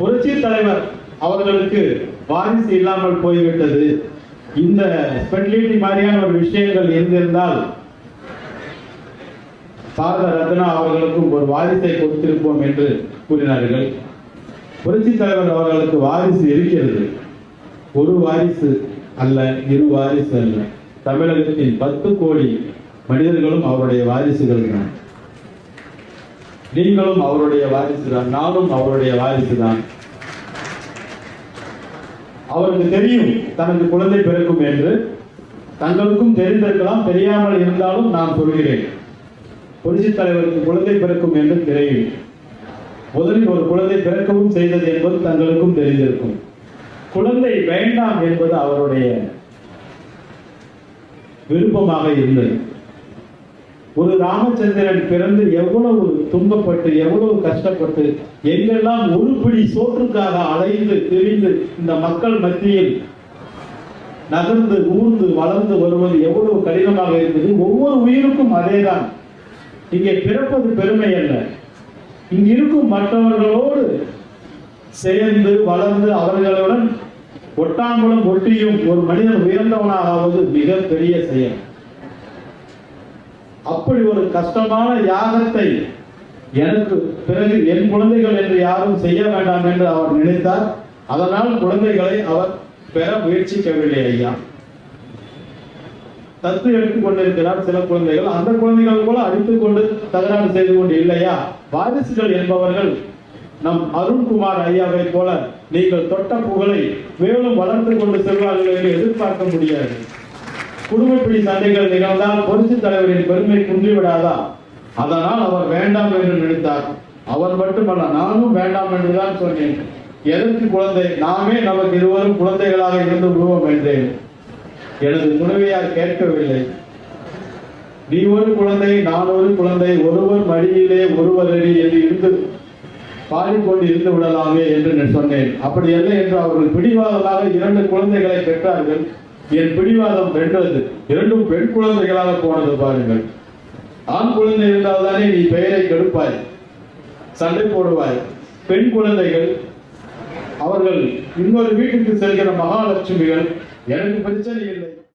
புரட்சி தலைவர் அவர்களுக்கு வாரிசு இல்லாமல் போய்விட்டது. இந்த ஸ்பெஷலிட்டி மாதிரியான ஒரு விஷயங்கள் இருந்திருந்தால் பாரத ரத்னா அவர்களுக்கும் ஒரு வாரிசை கொடுத்திருப்போம் என்று கூறினார்கள். புரட்சி தலைவர் அவர்களுக்கு வாரிசு இருக்கிறது. ஒரு வாரிசு அல்ல, இரு வாரிசு அல்ல. தமிழகத்தின் 10 கோடி மனிதர்களும் அவருடைய வாரிசுகள் தான். நீங்களும் அவருடைய வாரிசு தான், நானும் அவருடைய வாரிசு தான். அவருக்கு தெரியும் தனக்கு குழந்தை பிறக்கும் என்று. தங்களுக்கும் தெரிந்திருக்கலாம், தெரியாமல் இருந்தாலும் நான் சொல்கிறேன், புரட்சி தலைவருக்கு குழந்தை பிறக்கும் என்று தெரியும். முதலில் ஒரு குழந்தை பிறக்கவும் செய்தது என்பது தங்களுக்கும் தெரிந்திருக்கும். குழந்தை வேண்டாம் என்பது அவருடைய விருப்பமாக இருந்தது. ஒரு ராமச்சந்திரன் பிறந்து எவ்வளவு துன்பப்பட்டு எவ்வளவு கஷ்டப்பட்டு எங்கெல்லாம் ஒரு பிடி சோற்றுக்காக அலைந்து திரிந்து இந்த மக்கள் மத்தியில் நகர்ந்து ஊர்ந்து வளர்ந்து வருவது எவ்வளவு கடினமாக இருந்தது. ஒவ்வொரு உயிருக்கும் அதேதான். இங்கே பிறப்பது பெருமை அல்ல, இங்கிருக்கும் மற்றவர்களோடு சேர்ந்து வளர்ந்து அவர்களுடன் ஒட்டாம்பலம் ஒட்டியும் ஒரு மனிதன் உயர்ந்தவனாவது மிகப்பெரிய செயல். அப்படி ஒரு கஷ்டமான யாகத்தை எனக்கு பிறகு என் குழந்தைகள் என்று யாரும் செய்ய வேண்டாம் என்று அவர் நினைத்தார். அதனால் குழந்தைகளை அவர் பெற முயற்சிக்கவில்லை. ஐயா தத்து எடுத்துக் கொண்டிருக்கிறார் சில குழந்தைகள். அந்த குழந்தைகள் போல அடித்துக் கொண்டு தகராறு செய்து கொண்டு இல்லையா. வாரிசுகள் என்பவர்கள் நம் அருண்குமார் ஐயாவை போல நீங்கள் தொட்ட புகழை மேலும் வளர்த்து கொண்டு செல்வார்கள் என்று எதிர்பார்க்க முடியாது. குடும்பப்பிடி சண்டைகள் நிகழ்ந்தால் புரட்சி தலைவரின் பெருமை குன்றிவிடாதா? அதனால் அவர் வேண்டாம் என்று நினைத்தார். அவர் மட்டுமல்ல, நானும் வேண்டாம் என்றுதான் சொன்னேன். எதற்கு குழந்தை? நாமே நமக்கு இருவரும் குழந்தைகளாக இருந்து விடுவோம் என்றேன். எனது துணைவியார் கேட்கவில்லை. நீ ஒரு குழந்தை, நான் ஒரு குழந்தை, ஒருவர் மடியிலே ஒருவர் அடி என்று இருந்து பாடிக்கொண்டு இருந்து விடலாமே என்று சொன்னேன். அப்படி இல்லை என்று அவர்கள் பிடிவாதமாக 2 குழந்தைகளை பெற்றார்கள். என் பிடிவாதம் வென்றது. 2ம் பெண் குழந்தைகளாக போனது பாருங்கள். ஆண் குழந்தை இருந்தால் தானே நீ பெயரை கெடுப்பாய், சண்டை போடுவாய். பெண் குழந்தைகள் அவர்கள் இன்னொரு வீட்டுக்கு செல்கிற மகாலட்சுமிகள். எனக்கு பிரச்சனை இல்லை.